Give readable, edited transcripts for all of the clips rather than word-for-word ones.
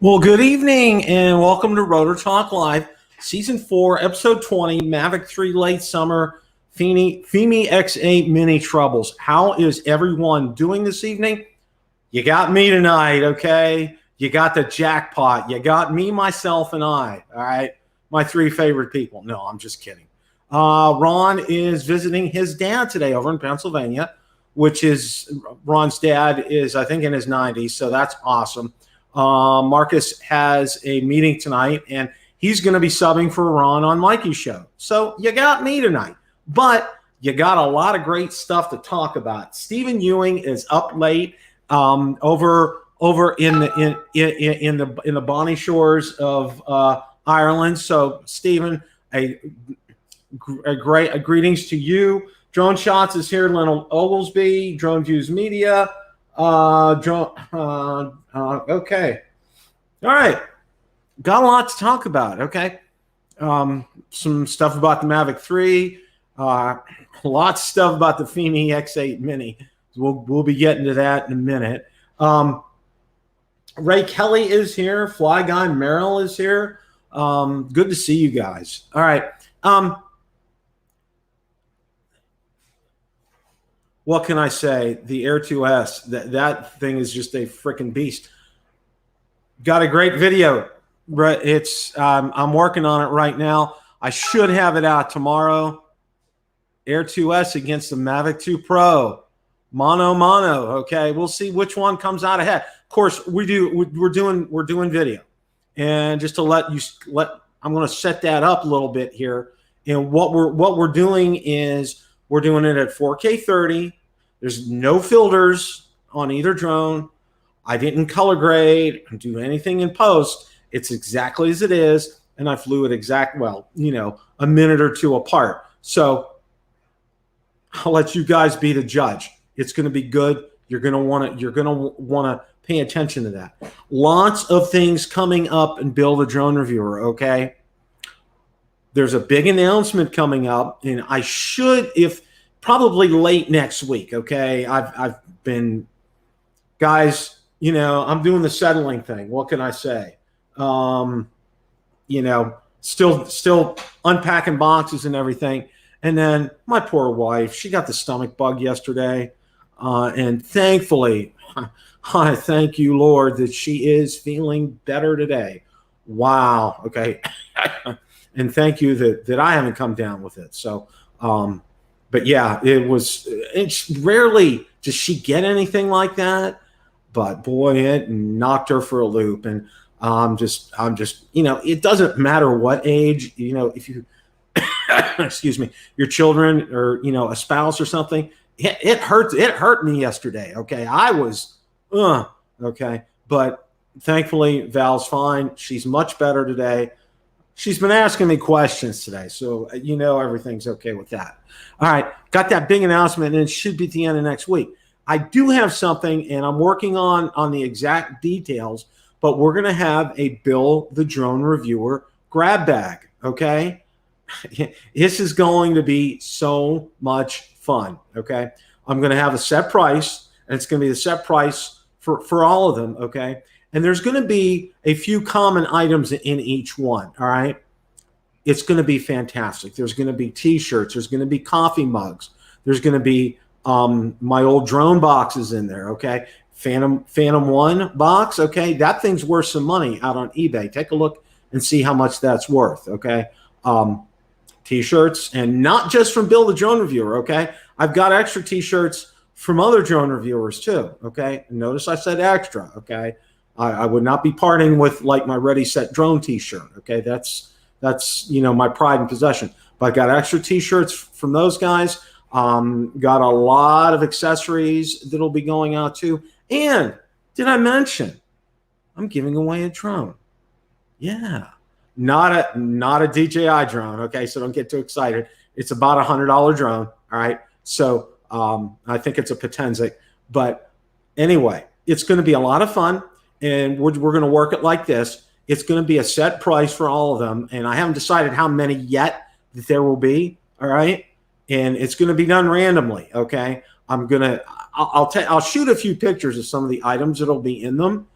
Well, good evening and welcome to Rotor Talk Live, Season 4, Episode 20, Mavic 3 Late Summer, Fimi X8 Mini Troubles. How is everyone doing this evening? You got me tonight, okay? You got the jackpot. You got me, myself, and I, all right? My three favorite people. No, I'm just kidding. Ron is visiting his dad today over in Pennsylvania, which is, Ron's dad is, I think, in his 90s, so that's awesome. Marcus has a meeting tonight, and he's going to be subbing for Ron on Mikey's show. So you got me tonight, but you got a lot of great stuff to talk about. Stephen Ewing is up late over in the Bonnie Shores of Ireland. So Stephen, a great greetings to you. Drone Shots is here. Lionel Oglesby, Drone Views Media. Okay. All right. Got a lot to talk about. Okay. Some stuff about the Mavic 3. Lots of stuff about the Fimi X8 Mini. We'll be getting to that in a minute. Ray Kelly is here. Fly Guy Merrill is here. Good to see you guys. All right. What can I say? The Air 2S, that thing is just a freaking beast. Got a great video. It's I'm working on it right now. I should have it out tomorrow. Air 2S against the Mavic 2 Pro. Mono. Okay, we'll see which one comes out ahead. Of course, we're doing video, and just to I'm going to set that up a little bit here. And what we're doing is we're doing it at 4K 30. There's no filters on either drone. I didn't color grade and do anything in post. It's exactly as it is, and I flew it a minute or two apart. So I'll let you guys be the judge. It's going to be good. You're going to want to pay attention to that. Lots of things coming up and Build a Drone Reviewer, okay? There's a big announcement coming up, and I should, probably late next week, okay? I've been, guys, I'm doing the settling thing. What can I say? Still unpacking boxes and everything. And then my poor wife, she got the stomach bug yesterday. And thankfully, I thank you, Lord, that she is feeling better today. Wow, okay. And thank you that I haven't come down with it. So, but yeah, it's rarely does she get anything like that, but boy, it knocked her for a loop. And I'm just, it doesn't matter what age, if you, excuse me, your children or, a spouse or something, it hurts. It hurt me yesterday. Okay. I was, okay. But thankfully Val's fine. She's much better today. She's been asking me questions today, so everything's okay with that. All right, got that big announcement, and it should be at the end of next week. I do have something, and I'm working on the exact details, but we're going to have a Build the Drone Reviewer grab bag, okay? This is going to be so much fun, okay? I'm going to have a set price, and it's going to be the set price for all of them, okay? And there's going to be a few common items in each one, all right? It's going to be fantastic. There's going to be T-shirts. There's going to be coffee mugs. There's going to be my old drone boxes in there, okay? Phantom 1 box, okay? That thing's worth some money out on eBay. Take a look and see how much that's worth, okay? T-shirts, and not just from Build a Drone Reviewer, okay? I've got extra T-shirts from other drone reviewers too, okay? Notice I said extra, okay? I would not be parting with like my Ready Set Drone T-shirt. Okay, that's my pride and possession. But I got extra T-shirts from those guys. Got a lot of accessories that'll be going out too. And did I mention I'm giving away a drone? Yeah, not a DJI drone. Okay, so don't get too excited. It's about $100 drone. All right, so I think it's a Potensic. But anyway, it's going to be a lot of fun. And we're going to work it like this. It's going to be a set price for all of them. And I haven't decided how many yet that there will be. All right. And it's going to be done randomly. Okay. I'll shoot a few pictures of some of the items that'll be in them.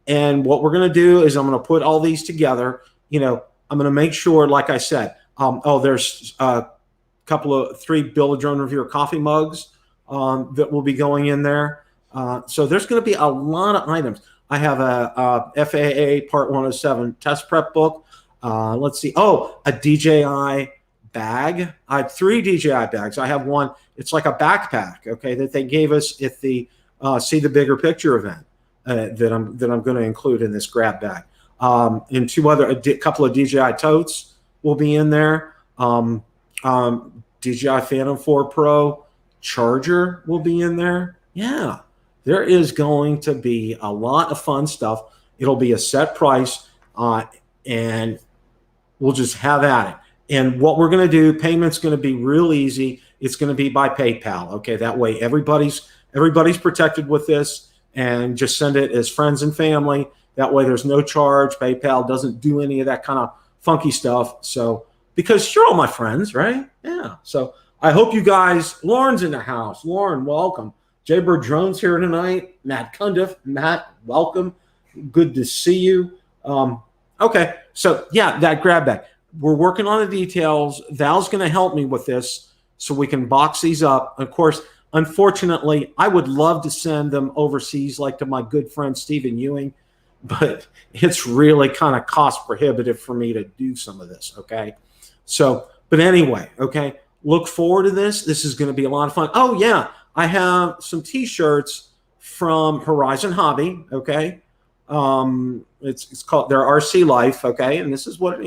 And what we're going to do is I'm going to put all these together. You know, I'm going to make sure, like I said, there's three Build a Drone Reviewer coffee mugs that will be going in there. So there's going to be a lot of items. I have a FAA Part 107 test prep book. Let's see. Oh, a DJI bag. I have 3 DJI bags. I have one. It's like a backpack, okay, that they gave us at the See the Bigger Picture event that I'm going to include in this grab bag. And a couple of DJI totes will be in there. DJI Phantom 4 Pro charger will be in there. Yeah, there is going to be a lot of fun stuff. It'll be a set price, and we'll just have at it. And what we're going to do, payment's going to be real easy. It's going to be by PayPal. Okay, that way everybody's protected with this, and just send it as friends and family. That way there's no charge. PayPal doesn't do any of that kind of funky stuff. So, because you're all my friends, right? Yeah. So I hope you guys, Lauren's in the house. Lauren, welcome. Jaybird Drones here tonight. Matt Cundiff. Matt, welcome. Good to see you. Okay. So yeah, that grab bag. We're working on the details. Val's going to help me with this so we can box these up. Of course, unfortunately, I would love to send them overseas, like to my good friend Stephen Ewing, but it's really kind of cost prohibitive for me to do some of this. Okay. So, but anyway, okay. Look forward to this. This is going to be a lot of fun. Oh yeah. I have some t-shirts from Horizon Hobby. Okay. It's called their RC Life. Okay. And this is what,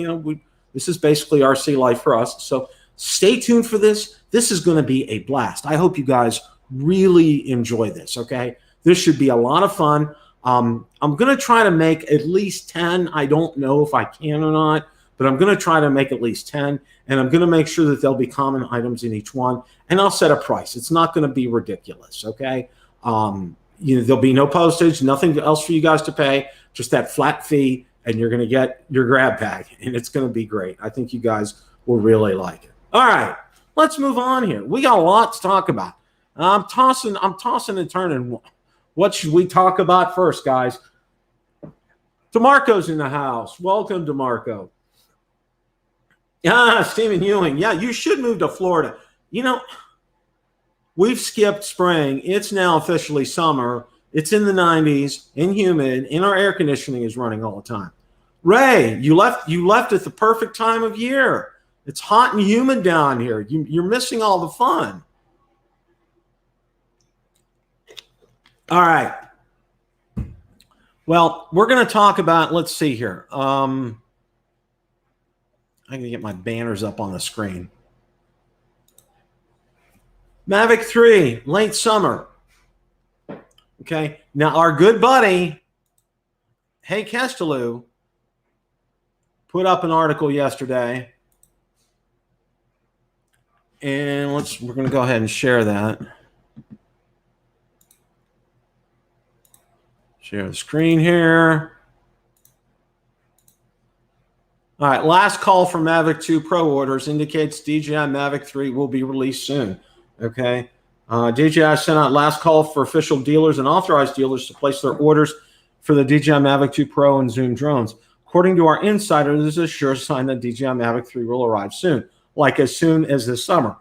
this is basically RC Life for us. So stay tuned for this. This is going to be a blast. I hope you guys really enjoy this. Okay. This should be a lot of fun. I'm going to try to make at least 10. I don't know if I can or not, but I'm going to try to make at least 10, and I'm going to make sure that there'll be common items in each one, and I'll set a price. It's not going to be ridiculous. Okay. There'll be no postage, nothing else for you guys to pay, just that flat fee, and you're going to get your grab bag, and it's going to be great. I think you guys will really like it. All right, let's move on here. We got a lot to talk about. I'm tossing and turning. What should we talk about first, guys? DeMarco's in the house. Welcome, DeMarco. Yeah, Stephen Ewing. Yeah, you should move to Florida. We've skipped spring. It's now officially summer. It's in the 90s, and humid, and our air conditioning is running all the time. Ray, you left at the perfect time of year. It's hot and humid down here. You're missing all the fun. All right. Well, we're going to talk about, let's see here. I'm going to get my banners up on the screen. Mavic 3, late summer. Okay. Now, our good buddy, Hey Kesteloo, put up an article yesterday. And we're going to go ahead and share that. Share the screen here. All right, last call for Mavic 2 Pro orders indicates DJI Mavic 3 will be released soon. Okay. DJI sent out last call for official dealers and authorized dealers to place their orders for the DJI Mavic 2 Pro and Zoom drones. According to our insider, this is a sure sign that DJI Mavic 3 will arrive soon, like as soon as this summer.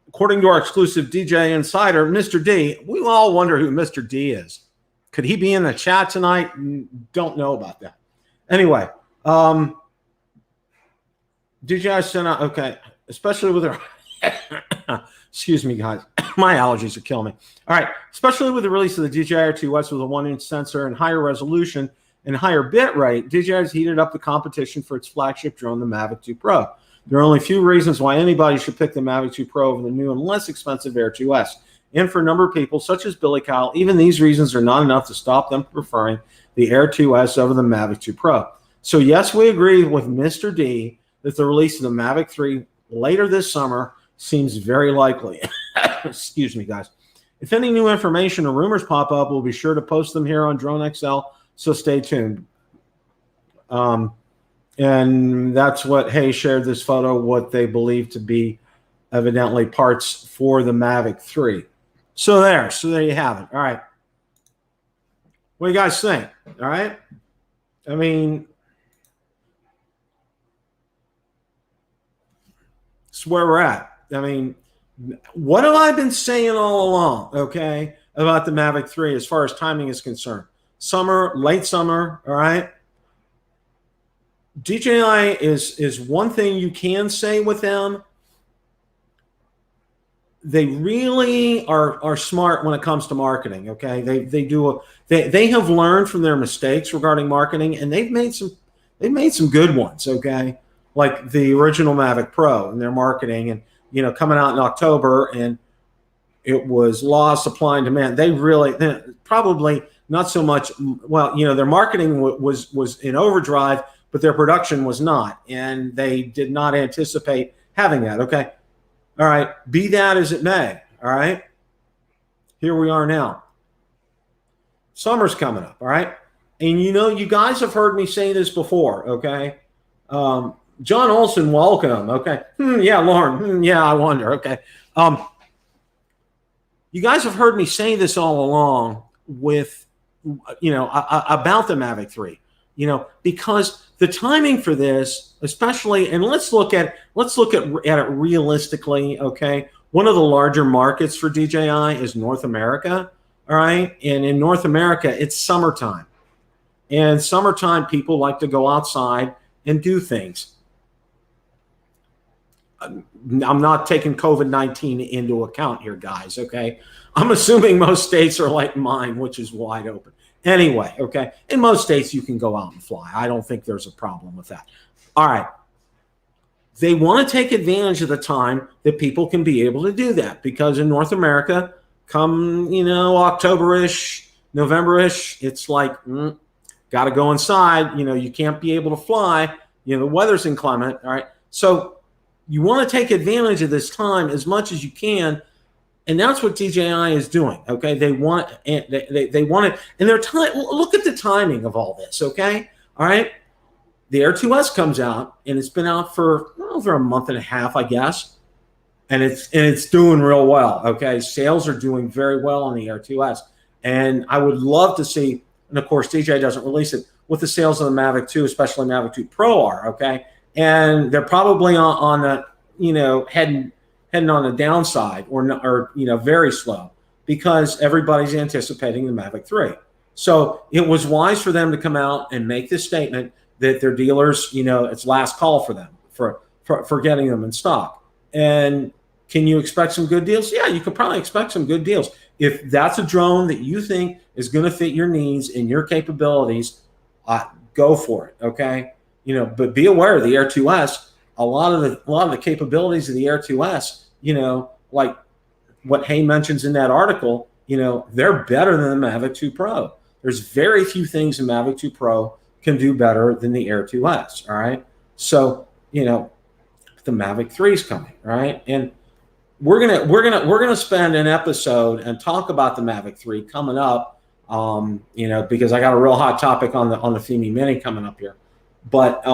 According to our exclusive DJI insider, Mr. D, we all wonder who Mr. D is. Could he be in the chat tonight? Don't know about that. Anyway, DJI sent out, okay, especially with their, excuse me, guys. My allergies are killing me. All right, especially with the release of the DJI Air 2S with a 1-inch sensor and higher resolution and higher bit rate, DJI has heated up the competition for its flagship drone, the Mavic 2 Pro. There are only a few reasons why anybody should pick the Mavic 2 Pro over the new and less expensive Air 2S. And for a number of people, such as Billy Kyle, even these reasons are not enough to stop them preferring the Air 2S over the Mavic 2 Pro. So yes, we agree with Mr. D that the release of the Mavic 3 later this summer seems very likely. Excuse me, guys. If any new information or rumors pop up, we'll be sure to post them here on Drone XL, so stay tuned. And that's what Hay shared this photo, what they believe to be evidently parts for the Mavic 3. So there you have it. All right. What do you guys think? All right. I mean, it's where we're at. I mean, what have I been saying all along, okay, about the Mavic 3 as far as timing is concerned? Summer, late summer, all right? DJI is one thing you can say with them. They really are smart when it comes to marketing, okay? They have learned from their mistakes regarding marketing, and they've made some good ones, okay? Like the original Mavic Pro and their marketing, and coming out in October, and it was law of supply and demand. They probably not so much. Well, their marketing was in overdrive, but their production was not, and they did not anticipate having that. Okay, all right. Be that as it may, all right. Here we are now. Summer's coming up, all right, and you guys have heard me say this before, okay. John Olson, welcome. Okay. Yeah, Lauren. Yeah, I wonder. Okay. You guys have heard me say this all along with, about the Mavic 3, because the timing for this, especially, and let's look at it realistically. Okay. One of the larger markets for DJI is North America. All right. And in North America, it's summertime, and summertime people like to go outside and do things. I'm not taking COVID-19 into account here, guys, okay? I'm assuming most states are like mine, which is wide open. Anyway, okay? In most states, you can go out and fly. I don't think there's a problem with that. All right. They want to take advantage of the time that people can be able to do that, because in North America, come, October-ish, November-ish, it's like, got to go inside. You can't be able to fly. The weather's inclement, all right? So you want to take advantage of this time as much as you can, and that's what DJI is doing. Okay, they want it, they want it, and their time. Look at the timing of all this. Okay, all right. The Air 2S comes out, and it's been out for over a month and a half, I guess, and it's doing real well. Okay, sales are doing very well on the Air 2S, and I would love to see. And of course, DJI doesn't release it, what the sales of the Mavic 2, especially Mavic 2 Pro, are. Okay. And they're probably on the, heading on the downside, or very slow, because everybody's anticipating the Mavic 3. So it was wise for them to come out and make this statement that their dealers, it's last call for them for getting them in stock. And can you expect some good deals? Yeah, you could probably expect some good deals. If that's a drone that you think is going to fit your needs and your capabilities, go for it. Okay. But be aware of the Air 2S. A lot of the capabilities of the Air 2S, like what Hay mentions in that article, they're better than the Mavic 2 Pro. There's very few things the Mavic 2 Pro can do better than the Air 2S. All right. So, the Mavic 3 is coming, right? And we're gonna spend an episode and talk about the Mavic 3 coming up. Because I got a real hot topic on the Fimi Mini coming up here. But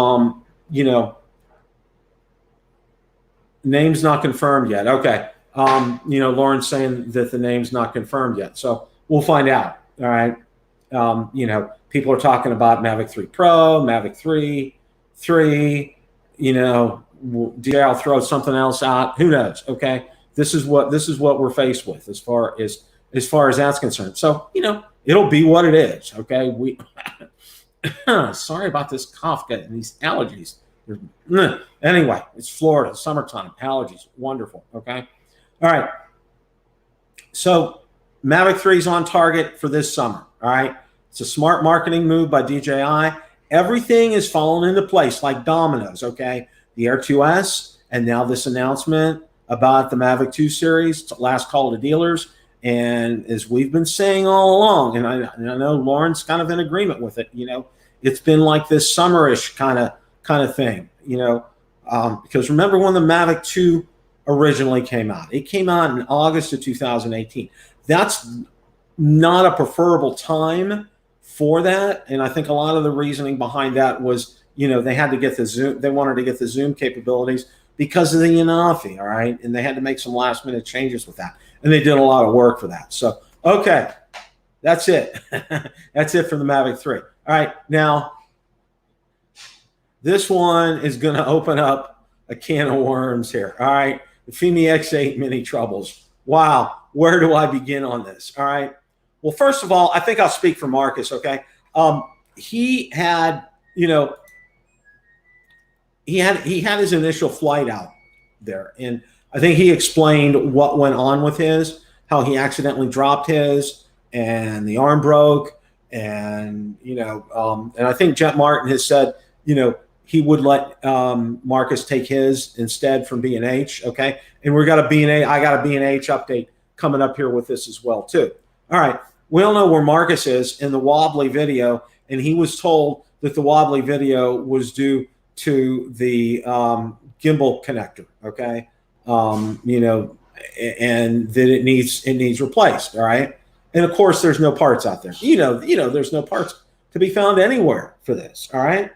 name's not confirmed yet. Okay. Lauren's saying that the name's not confirmed yet. So we'll find out. All right. People are talking about Mavic 3 Pro, Mavic 3, DJI will throw something else out. Who knows? Okay. This is what we're faced with as far as that's concerned. So, it'll be what it is. Okay. Sorry about this cough and these allergies. Anyway, it's Florida, summertime, allergies, wonderful. Okay. All right. So Mavic 3 is on target for this summer. All right. It's a smart marketing move by DJI. Everything is falling into place like dominoes. Okay. The Air 2S, and now this announcement about the Mavic 2 series, last call to dealers. And as we've been saying all along, and I know Lauren's kind of in agreement with it, it's been like this summerish kind of thing, because remember when the Mavic 2 originally came out? It came out in August of 2018. That's not a preferable time for that. And I think a lot of the reasoning behind that was, they had to get the zoom. They wanted to get the zoom capabilities because of the Yanafi, all right? And they had to make some last minute changes with that. And they did a lot of work for that. So, okay. That's it. That's it for the Mavic 3. All right, now this one is going to open up a can of worms here. All right, the Fimi X8 Mini troubles. Wow, where do I begin on this? All right. Well, first of all, I think I'll speak for Marcus. Okay, he had, you know, he had his initial flight out there, and I think he explained what went on with his, how he accidentally dropped his, and the arm broke, and and I think Jet Martin has said, he would let Marcus take his instead from B&H. Okay, and I got a B&H update coming up here with this as well too. All right, we all know where Marcus is in the wobbly video, and he was told that the wobbly video was due to the gimbal connector. Okay, and that it needs replaced. All right, and of course there's no parts out there. There's no parts to be found anywhere for this. All right.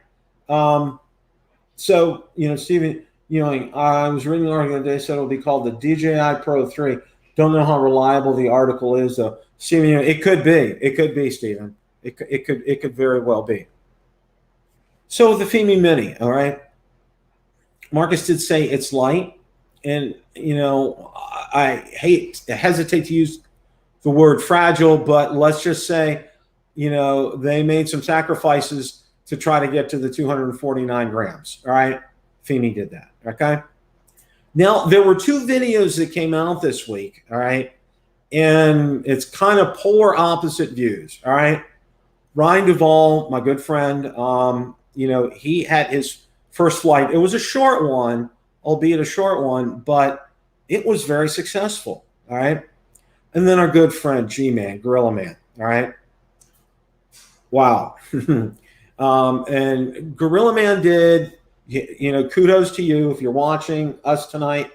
So, Stephen Ewing, I was reading an article today, said it'll be called the DJI Pro 3. Don't know how reliable the article is, though. Stephen Ewing, it could be, Stephen. It could very well be. So the Fimi Mini, all right. Marcus did say it's light, and I hesitate to use the word fragile, but let's just say, they made some sacrifices to try to get to the 249 grams. All right. Fimi did that. Okay. Now, there were two videos that came out this week. All right. And it's kind of polar opposite views. All right. Ryan Duvall, my good friend, he had his first flight. It was a short one, albeit a short one, but it was very successful. All right. And then our good friend, G-Man, Gorilla Man. All right. Wow. And Gorilla Man did, kudos to you if you're watching us tonight.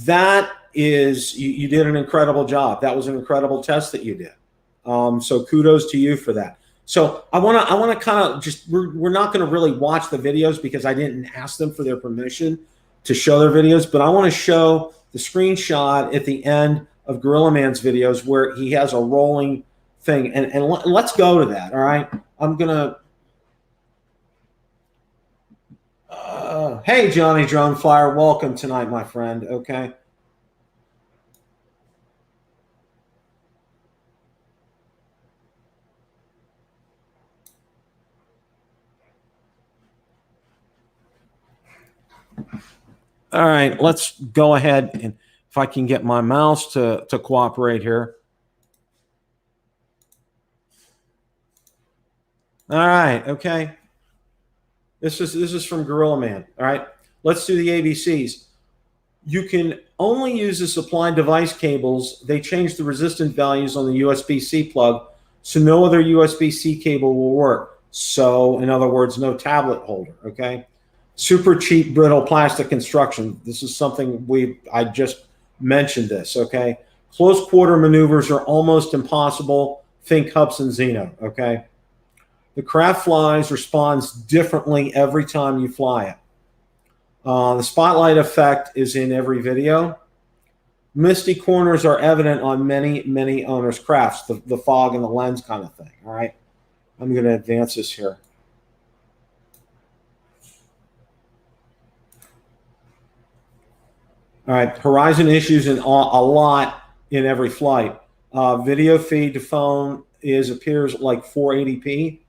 That is, you did an incredible job. That was an incredible test that you did. So kudos to you for that. So I want to kind of just, we're not going to really watch the videos because I didn't ask them for their permission to show their videos, but I want to show the screenshot at the end of Gorilla Man's videos where he has a rolling thing. And let's go to that. All right. I'm going to, hey, Johnny Drone Flyer, welcome tonight, my friend. Okay. All right, let's go ahead, and if I can get my mouse to cooperate here. All right, okay. This is from Gorilla Man. All right, let's do the ABCs. You can only use the supplied device cables. They changed the resistance values on the USB-C plug, so no other USB-C cable will work. So, in other words, no tablet holder, okay? Super cheap, brittle plastic construction. This is something I just mentioned this, okay? Close quarter maneuvers are almost impossible. Think Hubsan Zino, okay? The craft flies responds differently every time you fly it. The spotlight effect is in every video. Misty corners are evident on many owners' crafts, the fog and the lens kind of thing, all right? I'm going to advance this here. All right, horizon issues in a lot in every flight. Video feed to phone appears like 480p.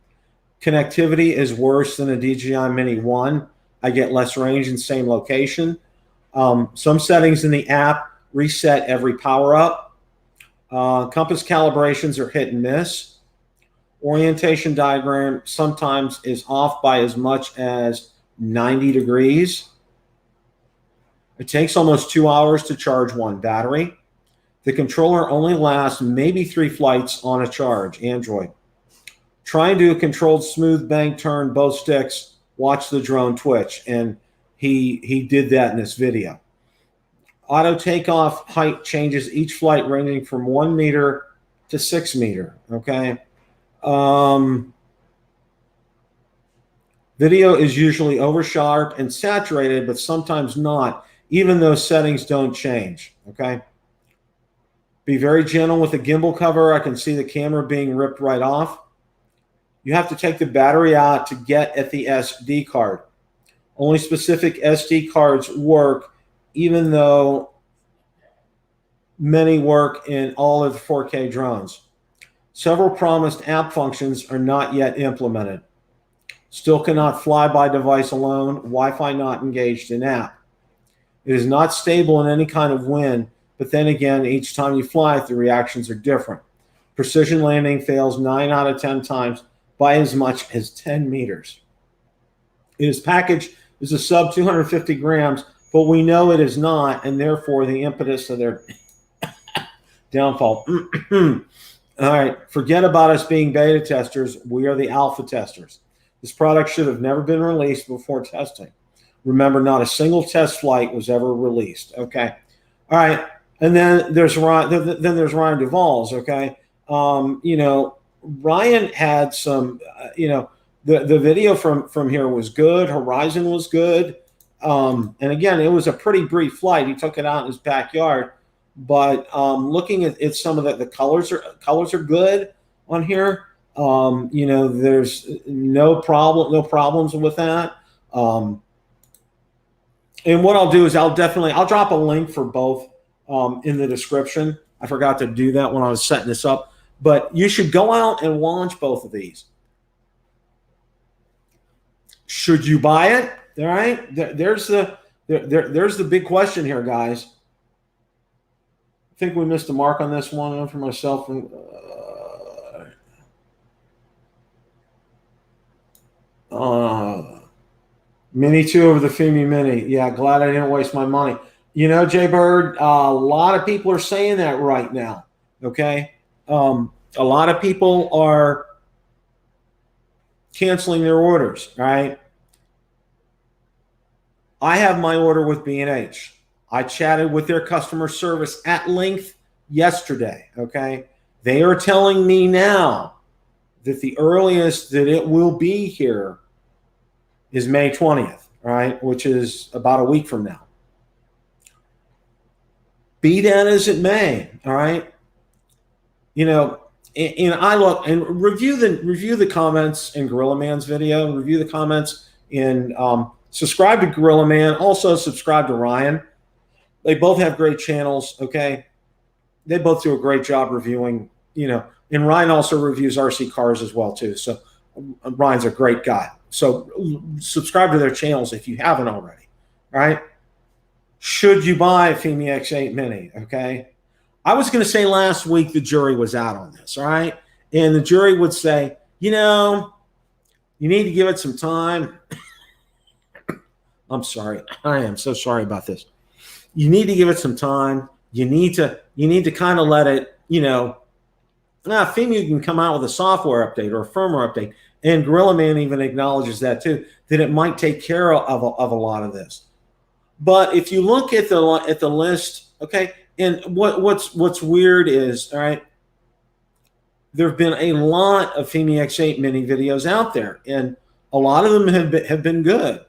Connectivity is worse than a DJI Mini 1. I get less range in same location. Some settings in the app reset every power up. Compass calibrations are hit and miss. Orientation diagram sometimes is off by as much as 90 degrees. It takes almost 2 hours to charge one battery. The controller only lasts maybe 3 flights on a charge, Android. Try and do a controlled smooth bank turn, both sticks, watch the drone twitch. And he did that in this video. Auto takeoff height changes each flight ranging from 1 meter to 6 meter, okay? Video is usually over sharp and saturated, but sometimes not, even though settings don't change, okay? Be very gentle with the gimbal cover. I can see the camera being ripped right off. You have to take the battery out to get at the SD card. Only specific SD cards work, even though many work in all of the 4K drones. Several promised app functions are not yet implemented. Still cannot fly by device alone. Wi-Fi not engaged in app. It is not stable in any kind of wind, but then again, each time you fly it, the reactions are different. Precision landing fails 9 out of 10 times by as much as 10 meters. It is packaged as a sub 250 grams, but we know it is not, and therefore the impetus of their downfall. All right, forget about us being beta testers. We are the alpha testers. This product should have never been released before testing. Remember, not a single test flight was ever released. Okay, all right, and then there's Ryan. Then there's Ryan Duvall's. Okay, you know, Ryan had some. You know, the video from here was good. Horizon was good, and again, it was a pretty brief flight. He took it out in his backyard. But looking at some of the colors are good on here. You know, there's no problems with that. And what I'll do is I'll drop a link for both in the description. I forgot to do that when I was setting this up, but you should go out and launch both of these. Should you buy it? All right, there's the big question here, guys. I think we missed the mark on this one for myself. Mini 2 over the Fimi Mini. Yeah, glad I didn't waste my money. You know, Jay Bird, a lot of people are saying that right now. Okay, a lot of people are canceling their orders. Right. I have my order with B&H. I chatted with their customer service at length yesterday, okay? They are telling me now that the earliest that it will be here is May 20th, right? Which is about a week from now. Be that as it may, all right? You know, and I look and review the comments in Gorilla Man's video, review the comments in subscribe to Gorilla Man, also subscribe to Ryan. They both have great channels, okay? They both do a great job reviewing, you know, and Ryan also reviews RC cars as well, too. So Ryan's a great guy. So subscribe to their channels if you haven't already, all right? Should you buy a Fimi X8 Mini, okay? I was going to say last week the jury was out on this, all right? And the jury would say, you know, you need to give it some time. I'm sorry. I am so sorry about this. You need to give it some time. You need to kind of let it, you know, Fimi can come out with a software update or a firmware update. And Gorilla Man even acknowledges that too, that it might take care of a lot of this. But if you look at the list, okay, and what's weird is, all right, there have been a lot of Fimi X8 Mini videos out there, and a lot of them have been good.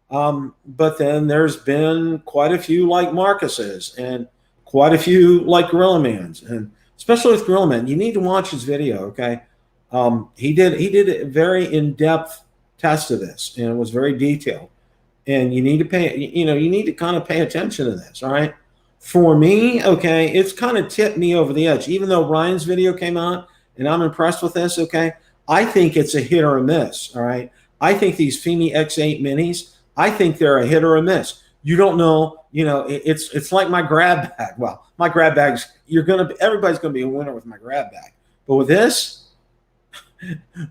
But then there's been quite a few like Marcus's and quite a few like Gorilla Man's, and especially with Gorilla Man, you need to watch his video. Okay. He did a very in-depth test of this, and it was very detailed, and you need to kind of pay attention to this. All right. For me, okay, it's kind of tipped me over the edge, even though Ryan's video came out and I'm impressed with this. Okay. I think it's a hit or a miss. All right. I think these Fimi X8 Minis, I think they're a hit or a miss. You don't know, you know, it's like my grab bag. Well, my grab bags, everybody's gonna be a winner with my grab bag. But with this,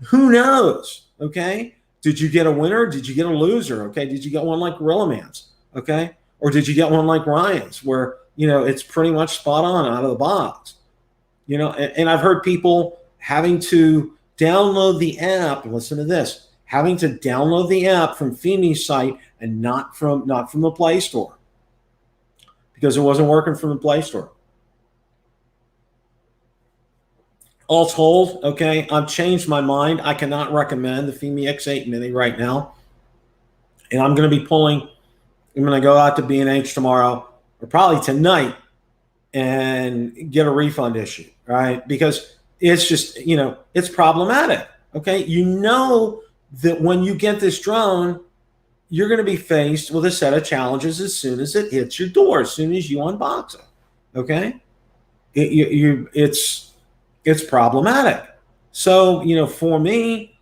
who knows? Okay. Did you get a winner? Did you get a loser? Okay. Did you get one like Gorilla Man's? Okay. Or did you get one like Ryan's where, you know, it's pretty much spot on out of the box? You know, and I've heard people having to download the app. Listen to this. Having to download the app from Fimi's site and not from the Play Store because it wasn't working from the Play Store. All told, okay, I've changed my mind. I cannot recommend the Fimi X8 Mini right now. And I'm going to go out to B&H tomorrow, or probably tonight, and get a refund issued, right? Because it's just, it's problematic. Okay. You know that when you get this drone, you're going to be faced with a set of challenges as soon as it hits your door, as soon as you unbox it. Okay. It's problematic. So, for me,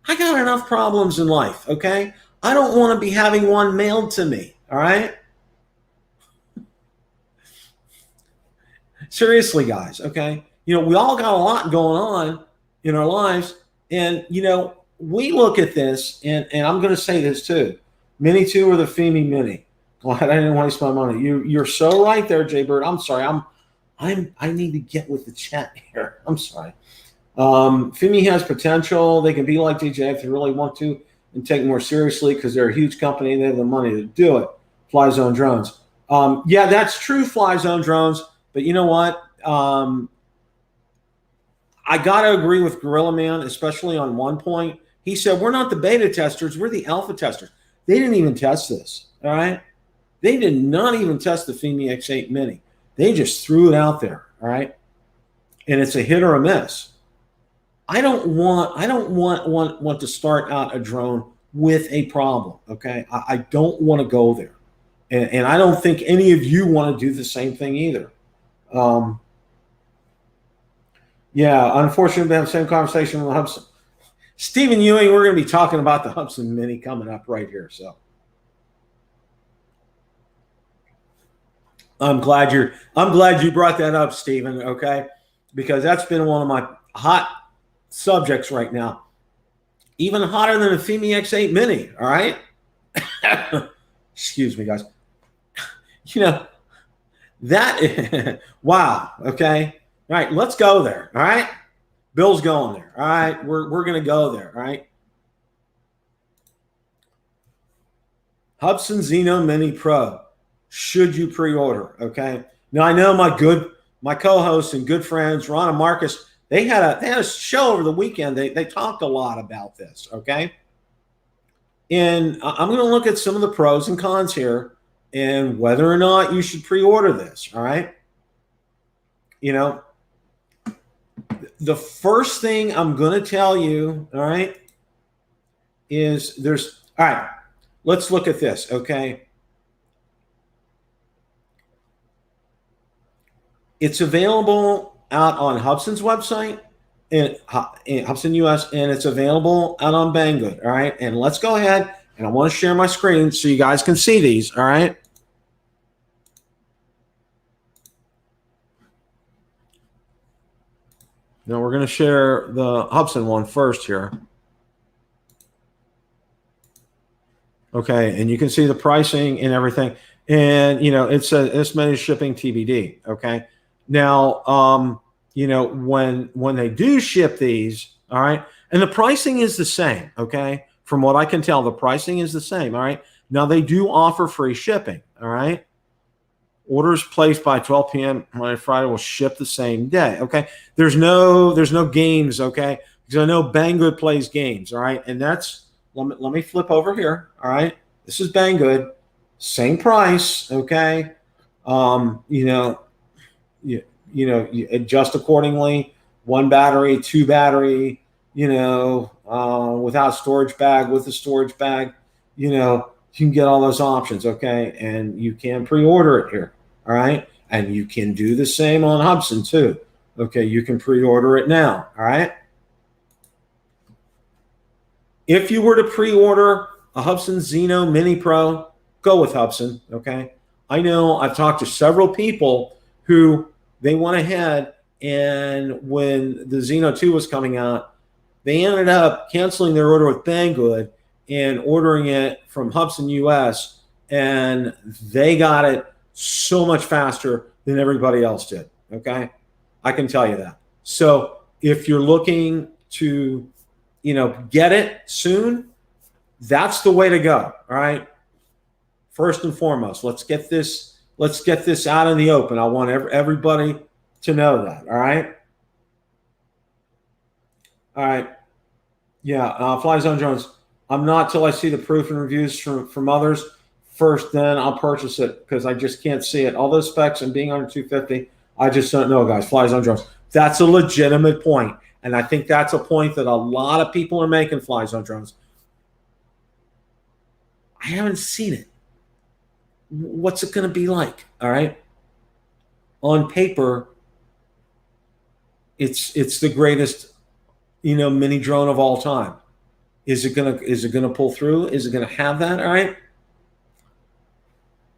I got enough problems in life. Okay. I don't want to be having one mailed to me. All right. Seriously, guys. Okay. We all got a lot going on in our lives. And, we look at this, and I'm going to say this too. Mini 2 or the Fimi Mini. Glad I didn't waste my money. You're so right there, Jay Bird. I'm sorry. I need to get with the chat here. I'm sorry. Fimi has potential. They can be like DJI if they really want to and take it more seriously because they're a huge company and they have the money to do it. Fly Zone drones. Yeah, that's true, Fly Zone drones. But you know what? I got to agree with Gorilla Man, especially on one point. He said, we're not the beta testers. We're the alpha testers. They didn't even test this, all right? They did not even test the Fimi X8 Mini. They just threw it out there, all right? And it's a hit or a miss. I don't want to start out a drone with a problem, okay? I don't want to go there. And I don't think any of you want to do the same thing either. Yeah, unfortunately, we have the same conversation with Hubsan. Stephen Ewing, we're going to be talking about the Hubsan Mini coming up right here. So I'm glad you brought that up, Stephen, okay? Because that's been one of my hot subjects right now. Even hotter than the Fimi X8 Mini, all right? Excuse me, guys. That wow, okay? All right, let's go there, all right? Bill's going there, all right? We're going to go there, all right? Hubsan Zino Mini Pro. Should you pre-order, okay? Now, I know my co-hosts and good friends, Ron and Marcus, they had a show over the weekend. They talked a lot about this, okay? And I'm going to look at some of the pros and cons here and whether or not you should pre-order this, all right? The first thing I'm going to tell you, all right, is all right, let's look at this, okay? It's available out on Hubsan's website, and Hubsan US, and it's available out on Banggood, all right? And let's go ahead, and I want to share my screen so you guys can see these, all right? Now we're going to share the Hubsan one first here. Okay, and you can see the pricing and everything. And, it says estimated shipping TBD, okay? Now, when they do ship these, all right, and the pricing is the same, okay? From what I can tell, the pricing is the same, all right? Now, they do offer free shipping, all right? Orders placed by 12 p.m. Monday, Friday will ship the same day. Okay, there's no games. Okay, because I know Banggood plays games. All right, and that's let me flip over here. All right, this is Banggood, same price. Okay, you adjust accordingly. 1 battery, 2 battery. Without storage bag, with a storage bag. You can get all those options, okay? And you can pre-order it here, all right? And you can do the same on Hubsan too. Okay, you can pre-order it now, all right? If you were to pre-order a Hubsan Zino Mini Pro, go with Hubsan, okay? I know I've talked to several people who they went ahead and when the Zino 2 was coming out, they ended up canceling their order with Banggood and ordering it from Hubsan US, and they got it so much faster than everybody else did, okay? I can tell you that. So if you're looking to, get it soon, that's the way to go, all right? First and foremost, let's get this out in the open. I want everybody to know that, all right? All right. Yeah, Fly Zone Jones. I'm not till I see the proof and reviews from others. first, then I'll purchase it because I just can't see it. All those specs and being under 250, I just don't know, guys. Fly zone drones. That's a legitimate point. And I think that's a point that a lot of people are making, fly zone drones. I haven't seen it. What's it going to be like? All right. On paper, it's the greatest, mini drone of all time. Is it gonna pull through? Is it gonna have that? All right.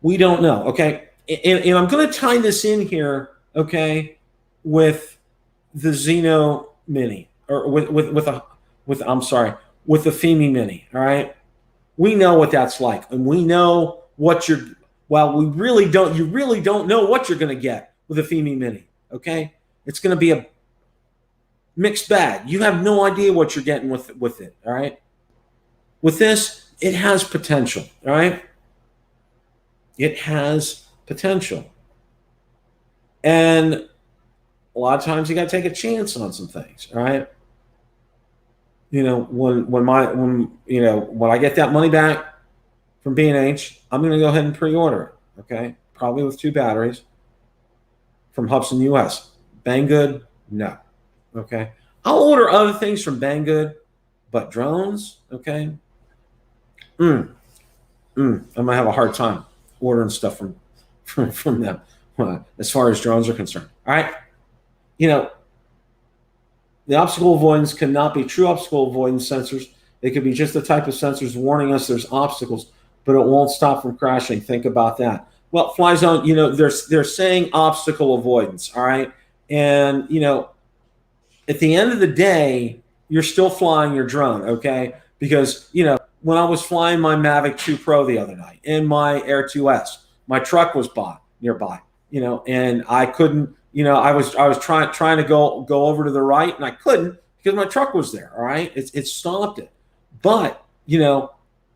We don't know. Okay. And I'm gonna tie this in here, okay, with the Zino Mini, or with the Fimi Mini. All right. We know what that's like, and we know what you really don't know what you're gonna get with a Fimi Mini. Okay. It's gonna be a mixed bag. You have no idea what you're getting with it. All right. With this, it has potential. All right. It has potential. And a lot of times you got to take a chance on some things. All right. When I get that money back from B&H, I'm going to go ahead and pre-order it. Okay. Probably with 2 batteries from Hubsan US. Banggood? No. Okay. I'll order other things from Banggood, but drones, okay. I might have a hard time ordering stuff from them as far as drones are concerned. All right. The obstacle avoidance cannot be true obstacle avoidance sensors. They could be just the type of sensors warning us there's obstacles, but it won't stop from crashing. Think about that. Well, fly zone, they're saying obstacle avoidance. All right. And, at the end of the day, you're still flying your drone, okay? Because, when I was flying my Mavic 2 Pro the other night and my Air 2S, my truck was nearby, and I couldn't, I was trying to go over to the right, and I couldn't because my truck was there, all right? It stopped it. But,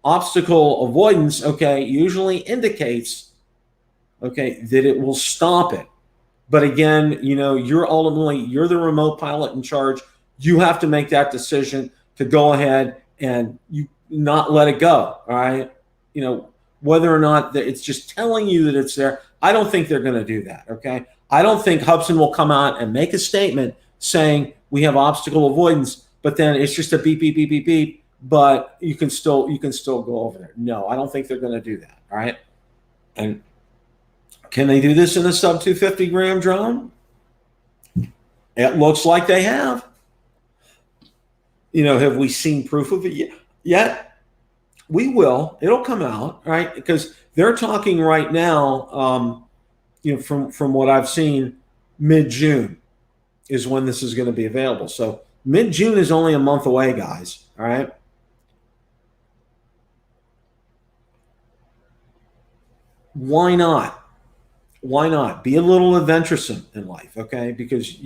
obstacle avoidance, okay, usually indicates, okay, that it will stop it. But again, you're the remote pilot in charge. You have to make that decision to go ahead and you not let it go. All right. Whether or not it's just telling you that it's there. I don't think they're going to do that. Okay. I don't think Hubsan will come out and make a statement saying we have obstacle avoidance, but then it's just a beep, beep, beep, beep, beep. But you can still go over there. No, I don't think they're going to do that. All right. And can they do this in a sub 250 gram drone? It looks like they have. Have we seen proof of it yet? We will. It'll come out, right? Because they're talking right now, from what I've seen, mid-June is when this is going to be available. So mid-June is only a month away, guys. All right. Why not? Why not? Be a little adventuresome in life, okay? Because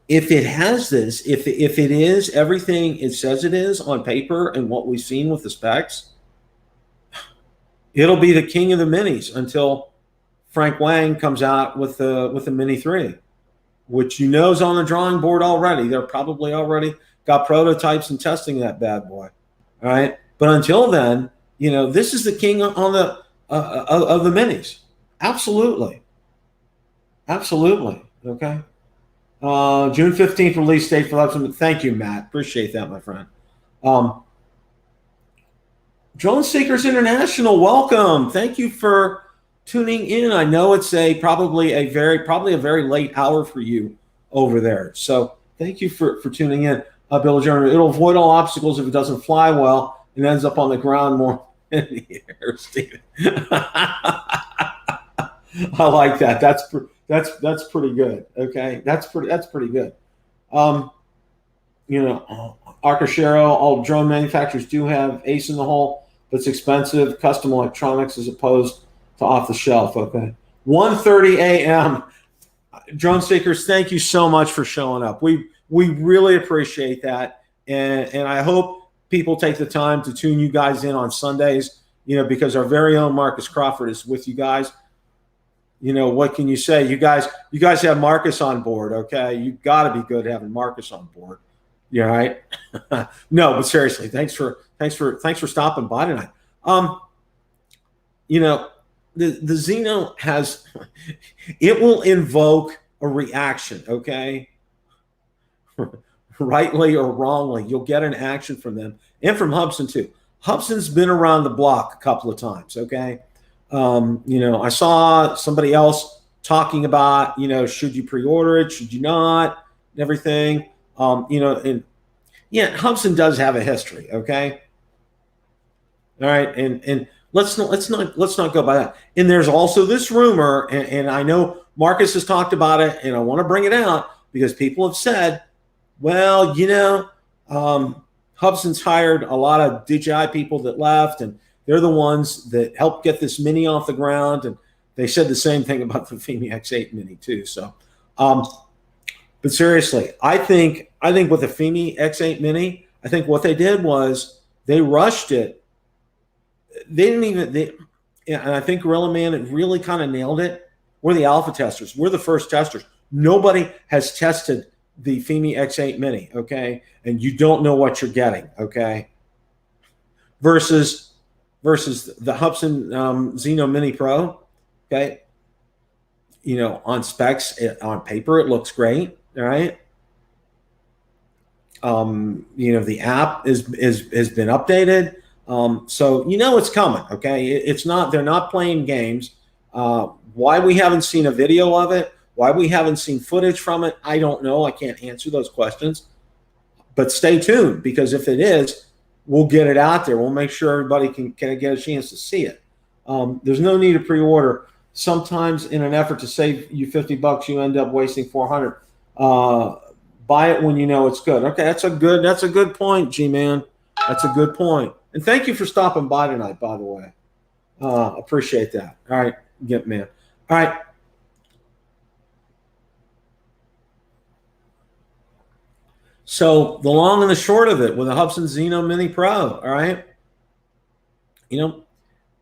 if it has this, if it is everything it says it is on paper and what we've seen with the specs, it'll be the king of the minis until Frank Wang comes out with the Mini 3, which is on the drawing board already. They're probably already got prototypes and testing that bad boy. All right. But until then, this is the king on the of the minis. Absolutely. Okay. June 15th release date for Hubsan. Thank you, Matt. Appreciate that, my friend. Drone Seekers International, welcome. Thank you for tuning in. I know it's probably a very late hour for you over there. So thank you for tuning in. Bill Jones, it'll avoid all obstacles if it doesn't fly well and ends up on the ground more in the air, Steven. I like that. That's pretty good. Okay, that's pretty good. Arcashero, all drone manufacturers do have ace in the hole, but it's expensive, custom electronics as opposed to off the shelf. Okay, 1:30 a.m. Drone Seekers, thank you so much for showing up. We really appreciate that, and I hope people take the time to tune you guys in on Sundays, because our very own Marcus Crawford is with you guys. What can you say? You guys have Marcus on board, okay? You got to be good having Marcus on board. You all right? No, but seriously, thanks for Thanks for stopping by tonight. You know, the Zino has, it will invoke a reaction, okay? Rightly or wrongly, you'll get an action from them and from Hubsan too. Hubsan's been around the block a couple of times, okay? You know, I saw somebody else talking about, you know, should you pre-order it, should you not, and everything. You know, and yeah, Hubsan does have a history, okay? All right, and let's not go by that. And there's also this rumor, and I know Marcus has talked about it, and I want to bring it out because people have said, well, you know, Hubsan's hired a lot of DJI people that left, and they're the ones that helped get this Mini off the ground. And they said the same thing about the Fimi X8 Mini too. So, but seriously, I think with the Fimi X8 Mini, I think what they did was they rushed it. They didn't even, and I think Gorilla Man had really kind of nailed it. We're the alpha testers. We're the first testers. Nobody has tested the Fimi X8 Mini, okay? And you don't know what you're getting, okay? Versus the Hubsan Zino Mini Pro, okay? You know, on specs, on paper, it looks great, all right? You know, the app has been updated. So you know it's coming, okay? It's not, they're not playing games. Why we haven't seen a video of it, why we haven't seen footage from it, I don't know. I can't answer those questions. But stay tuned, because if it is, we'll get it out there. We'll make sure everybody can get a chance to see it. There's no need to pre-order. Sometimes in an effort to save you $50, you end up wasting $400. Buy it when you know it's good. Okay, that's a good point, G-Man. That's a good point. And thank you for stopping by tonight, by the way. Appreciate that. All right, get man. All right. So the long and the short of it with the Hubsan Zino Mini Pro, all right? You know,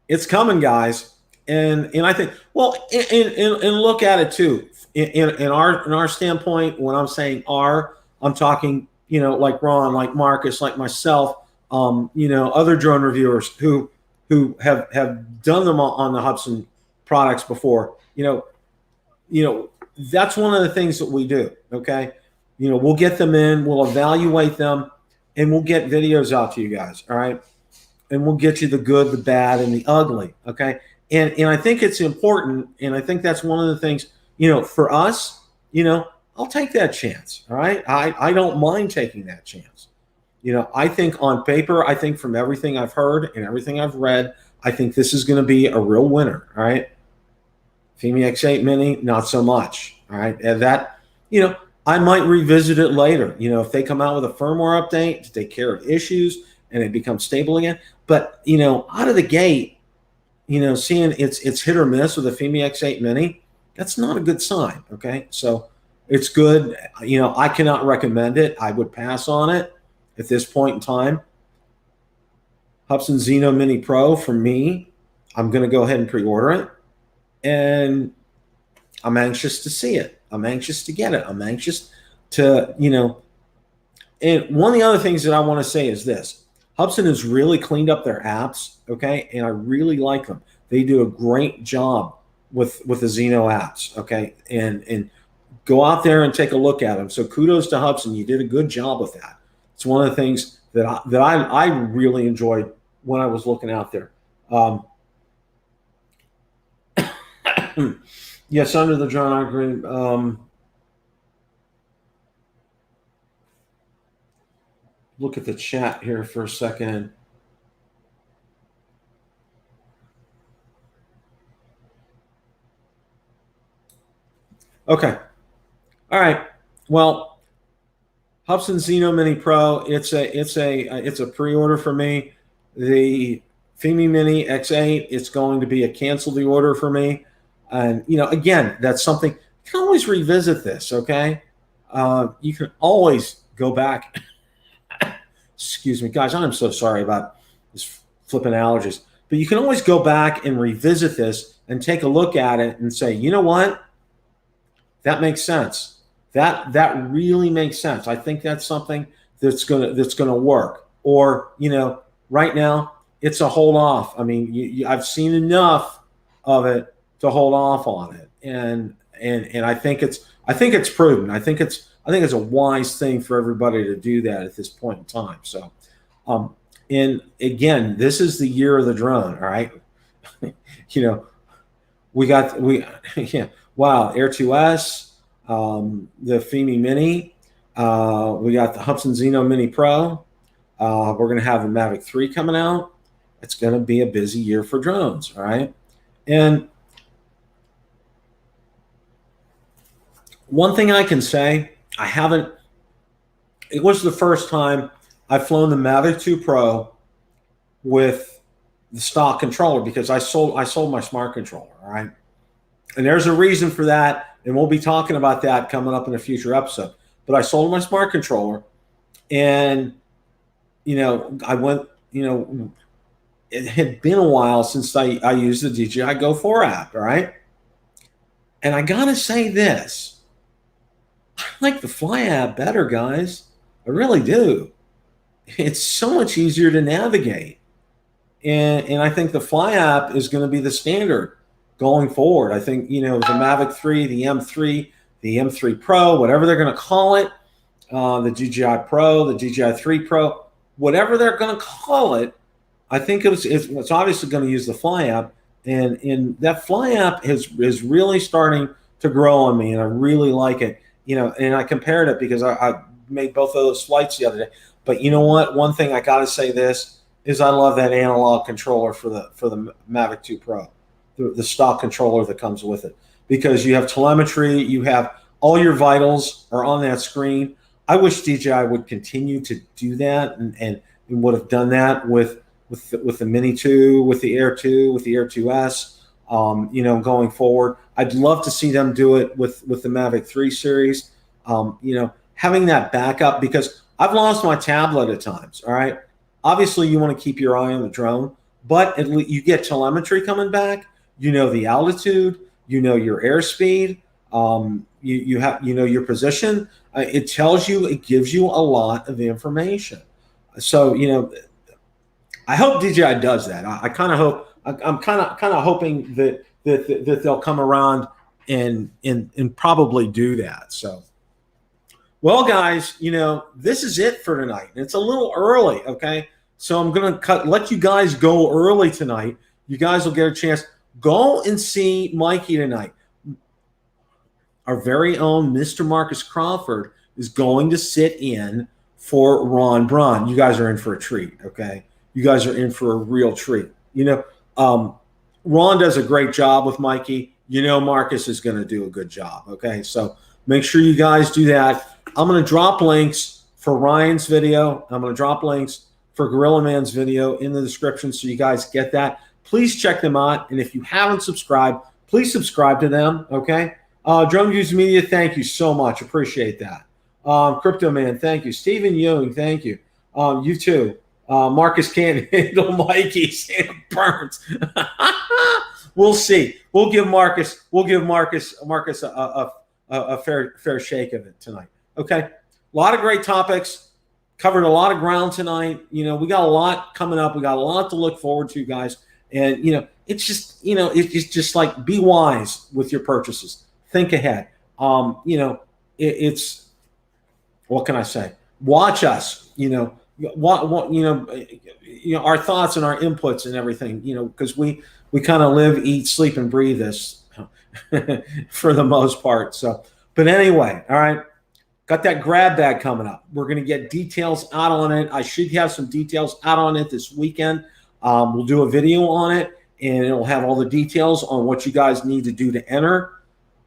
it's coming, guys. And I think, well, and look at it too. In our standpoint, when I'm saying I'm talking, you know, like Ron, like Marcus, like myself, you know, other drone reviewers who have done them on the Hubsan products before. You know, that's one of the things that we do, okay? You know, we'll get them in, we'll evaluate them, and we'll get videos out to you guys, all right? And we'll get you the good, the bad, and the ugly, okay? And I think it's important, and I think that's one of the things, you know, for us, you know, I'll take that chance, all right? I don't mind taking that chance. You know, I think on paper, I think from everything I've heard and everything I've read, I think this is going to be a real winner, all right? Fimi X8 Mini, not so much, all right? And that, you know, I might revisit it later, you know, if they come out with a firmware update to take care of issues and it becomes stable again. But, you know, out of the gate, you know, seeing it's hit or miss with the Fimi X8 Mini, that's not a good sign, okay? So it's good. You know, I cannot recommend it. I would pass on it at this point in time. Hubsan Zino Mini Pro, for me, I'm going to go ahead and pre-order it. And I'm anxious to see it. I'm anxious to get it. I'm anxious to, you know, and one of the other things that I want to say is this. Hubsan has really cleaned up their apps, okay? And I really like them. They do a great job with the Zino apps, okay? And go out there and take a look at them. So kudos to Hubsan. You did a good job with that. It's one of the things that I really enjoyed when I was looking out there. Yes, under the drone, I agree. Look at the chat here for a second. Okay. All right. Well, Hubsan Zino Mini Pro, it's a pre-order for me. The Fimi Mini X8, it's going to be a cancel the order for me. And, you know, again, that's something, you can always revisit this, okay? You can always go back. Excuse me, guys, I'm so sorry about this flipping allergies. But you can always go back and revisit this and take a look at it and say, you know what? That makes sense. That really makes sense. I think that's something that's gonna work. Or, you know, right now, it's a hold off. I mean, I've seen enough of it to hold off on it, and I think it's prudent. I think it's a wise thing for everybody to do that at this point in time. So, and again, this is the year of the drone. All right, yeah. Wow, Air 2S, the Fimi Mini. We got the Hubsan Zino Mini Pro. We're going to have the Mavic 3 coming out. It's going to be a busy year for drones, all right? And one thing I can say, it was the first time I've flown the Mavic 2 Pro with the stock controller, because I sold my smart controller, all right? And there's a reason for that, and we'll be talking about that coming up in a future episode. But I sold my smart controller, and I went, it had been a while since I used the DJI Go 4 app, all right? And I gotta say this, I like the Fly app better, guys. I really do. It's so much easier to navigate. And I think the Fly app is going to be the standard going forward. I think, the Mavic 3, the M3, the M3 Pro, whatever they're going to call it, the DJI Pro, the DJI 3 Pro, whatever they're going to call it, I think it's obviously going to use the Fly app. And that Fly app is really starting to grow on me, and I really like it. And I compared it because I made both of those flights the other day. But you know what? One thing I got to say this is I love that analog controller for the Mavic 2 Pro, the stock controller that comes with it, because you have telemetry, you have all your vitals are on that screen. I wish DJI would continue to do that and would have done that with the Mini 2, with the Air 2, with the Air 2S, going forward. I'd love to see them do it with the Mavic 3 series, having that backup, because I've lost my tablet at times, all right? Obviously, you want to keep your eye on the drone, but at least you get telemetry coming back. The altitude, your airspeed, you have your position. It tells you, it gives you a lot of information. So I hope DJI does that. I kind of hope. I'm kind of hoping that they'll come around and probably do that. So, well, guys, this is it for tonight. It's a little early, okay? So I'm gonna let you guys go early tonight. You guys will get a chance. Go and see Mikey tonight. Our very own Mr. Marcus Crawford is going to sit in for Ron Braun. You guys are in for a treat, okay? You guys are in for a real treat. Ron does a great job with Mikey. Marcus is going to do a good job, okay? So make sure you guys do that. I'm going to drop links for Ryan's video. I'm going to drop links for Gorilla Man's video in the description so you guys get that. Please check them out. And if you haven't subscribed, please subscribe to them, okay? Drone Views Media, thank you so much. Appreciate that. Crypto Man, thank you. Stephen Ewing, thank you. You too. Marcus can't handle Mikey. Sam Burns. We'll see. We'll give Marcus a fair shake of it tonight. Okay. A lot of great topics. Covered a lot of ground tonight. We got a lot coming up. We got a lot to look forward to, guys. And it's just like, be wise with your purchases. Think ahead. It's what can I say? Watch us. Our thoughts and our inputs and everything, because we kind of live, eat, sleep, and breathe this for the most part. So, but anyway, all right, got that grab bag coming up. We're going to get details out on it. I should have some details out on it this weekend. We'll do a video on it, and it'll have all the details on what you guys need to do to enter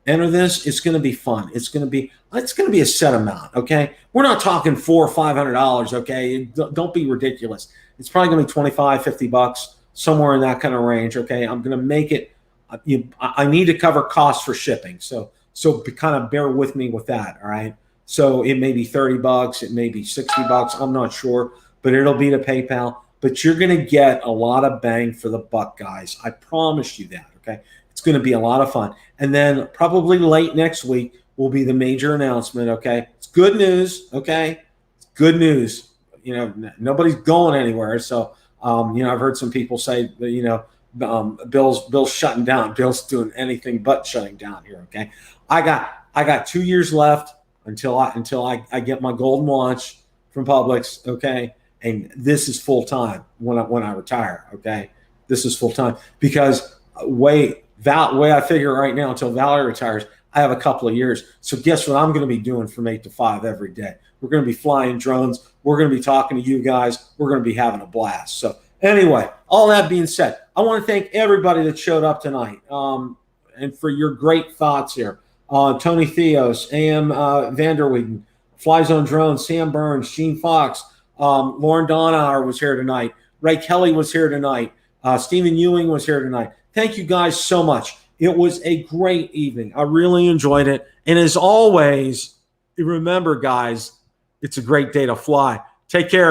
this. It's going to be fun. It's going to be a set amount. Okay. We're not talking $400 or $500. Okay. Don't be ridiculous. It's probably going to be $25, $50, somewhere in that kind of range. Okay. I'm going to make it, I need to cover costs for shipping. So kind of bear with me with that. All right. So it may be $30. It may be $60. I'm not sure, but it'll be to PayPal, but you're going to get a lot of bang for the buck, guys. I promise you that. Okay. It's going to be a lot of fun. And then probably late next week will be the major announcement, okay? It's good news, okay? It's good news. Nobody's going anywhere. So I've heard some people say that, Bill's shutting down. Bill's doing anything but shutting down here. Okay. I got 2 years left until I get my golden watch from Publix. Okay. And this is full time when I retire. Okay. This is full time because way I figure right now until Valerie retires, I have a couple of years. So guess what I'm going to be doing from 8 to 5 every day? We're going to be flying drones. We're going to be talking to you guys. We're going to be having a blast. So anyway, all that being said, I want to thank everybody that showed up tonight and for your great thoughts here. Tony Theos, A.M. Vanderwegen, Fly Zone Drones, Sam Burns, Gene Fox, Lauren Donauer was here tonight. Ray Kelly was here tonight. Stephen Ewing was here tonight. Thank you guys so much. It was a great evening. I really enjoyed it. And as always, remember, guys, it's a great day to fly. Take care.